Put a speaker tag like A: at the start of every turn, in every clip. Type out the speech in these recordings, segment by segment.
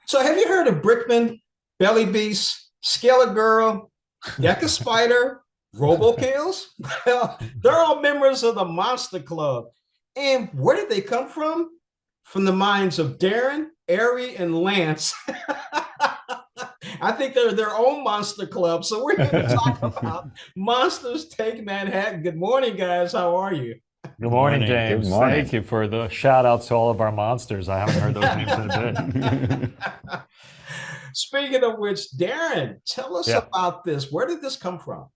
A: So have you heard of Brickman, Belly Beast, Scalar Girl, Deca Spider, Robo Kills? Well, they're all members of the Monster Club. And where did they come from? From the minds of Darren, Ari, and Lance. I think they're their own monster club. So we're here to talk about Monsters Take Manhattan. Good morning, guys. How are you?
B: Good morning,
C: Good
B: James.
C: morning.
B: Thank you for the shout outs to all of our monsters. I haven't heard those names in a bit.
A: Speaking of which, Darren, tell us
B: Yeah.
A: about this. Where did this come from?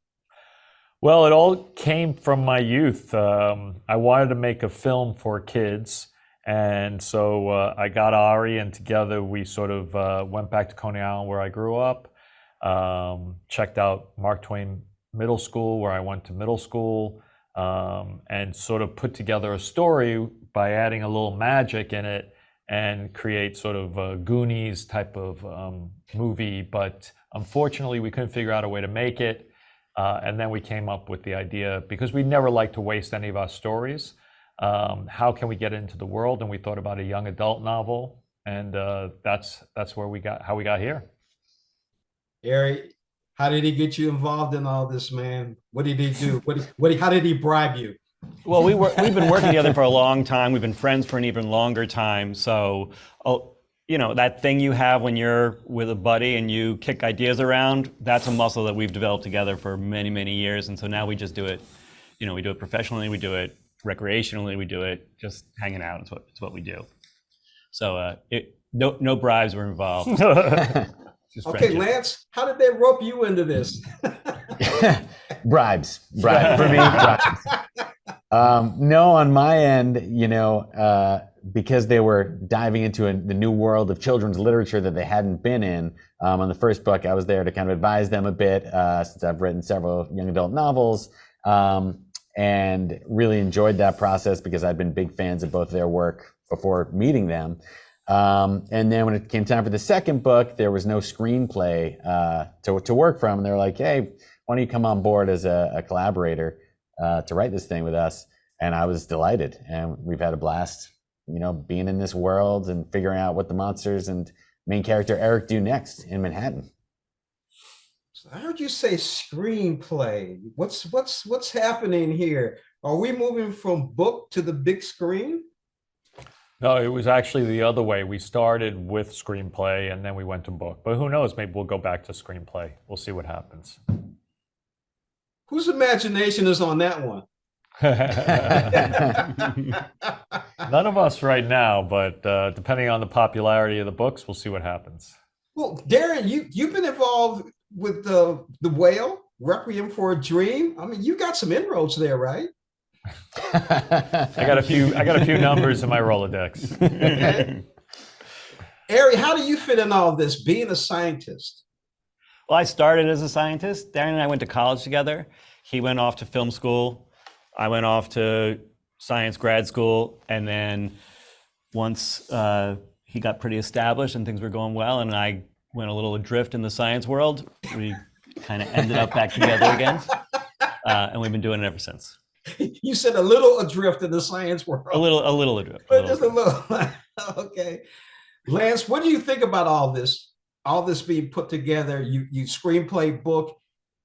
B: Well, it all came from my youth. I wanted to make a film for kids. And so I got Ari, and together we sort of went back to Coney Island where I grew up, checked out Mark Twain Middle School where I went to middle school, and sort of put together a story by adding a little magic in it and create sort of a Goonies type of movie. But unfortunately, we couldn't figure out a way to make it. And then we came up with the idea, because we never like to waste any of our stories. How can we get into the world? And we thought about a young adult novel, and that's where how we got here.
A: Ari, how did he get you involved in all this, man? What did he do? How did he bribe you?
C: Well, we've been working together for a long time. We've been friends for an even longer time. So, that thing you have when you're with a buddy and you kick ideas around, that's a muscle that we've developed together for many, many years. And so now we just do it, we do it professionally, we do it recreationally, we do it just hanging out. It's what we do. So no bribes were involved. Just
A: Okay,
C: friendship.
A: Lance, how did they rope you into this?
D: Bribes for me. Bribes. No, on my end, because they were diving into the new world of children's literature that they hadn't been in. On the first book, I was there to kind of advise them a bit, since I've written several young adult novels, and really enjoyed that process because I'd been big fans of both their work before meeting them. And then when it came time for the second book, there was no screenplay to work from. And they were like, hey, why don't you come on board as a collaborator to write this thing with us? And I was delighted. And we've had a blast, being in this world and figuring out what the monsters and main character Eric do next in Manhattan.
A: So I heard you say screenplay. What's happening here? Are we moving from book to the big screen?
B: No, it was actually the other way. We started with screenplay and then we went to book. But who knows? Maybe we'll go back to screenplay. We'll see what happens.
A: Whose imagination is on that one?
B: None of us right now, but depending on the popularity of the books, we'll see what happens.
A: Well, Darren, you've been involved with the Whale, Requiem for a Dream. I mean, you got some inroads there, right?
B: I got a few numbers in my Rolodex.
A: Okay. Ari, how do you fit in all this, being a scientist?
C: Well, I started as a scientist. Darren and I went to college together. He went off to film school. I went off to science grad school. And then once he got pretty established and things were going well, and I went a little adrift in the science world, we kind of ended up back together again. And we've been doing it ever since.
A: You said a little adrift in the science world.
C: A little adrift.
A: But just a little. Okay. Lance, what do you think about all this? All this being put together, you screenplay, book,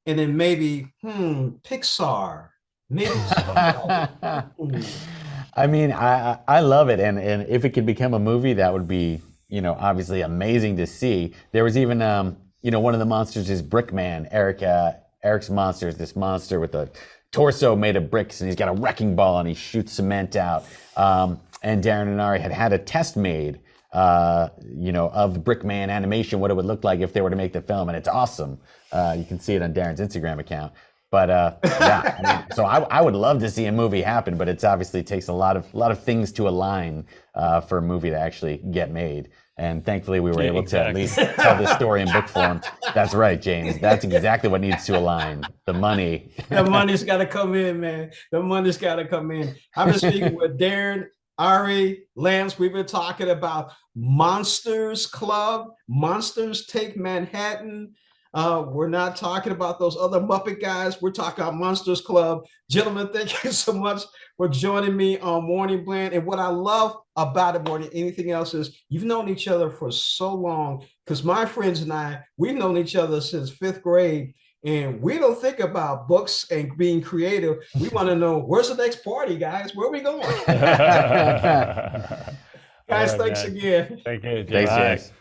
A: and then maybe, Pixar. Maybe.
D: I mean, I love it. And if it could become a movie, that would be, obviously amazing to see. There was even, one of the monsters is Brickman. Eric's monster is this monster with a torso made of bricks, and he's got a wrecking ball and he shoots cement out. And Darren and Ari had a test made, of the Brickman animation, what it would look like if they were to make the film, and it's awesome. You can see it on Darren's Instagram account. But yeah, I mean, so I would love to see a movie happen, but it's obviously takes a lot of things to align for a movie to actually get made. And thankfully, we were able to at least tell this story in book form. That's right, James. That's exactly what needs to align. The money.
A: The money's got to come in, man. The money's got to come in. I've been speaking with Darren, Ari, Lance. We've been talking about Monsters Club, Monsters Take Manhattan. We're not talking about those other Muppet guys. We're talking about Monsters Club. Gentlemen, thank you so much for joining me on Morning Blend. And what I love about it more than anything else is you've known each other for so long, because my friends and I, we've known each other since 5th grade. And we don't think about books and being creative. We want to know, where's the next party, guys? Where are we going? Guys,
B: All right,
A: thanks
B: man.
A: again.
B: Thank you.
D: Thanks,
B: Bye.
D: James.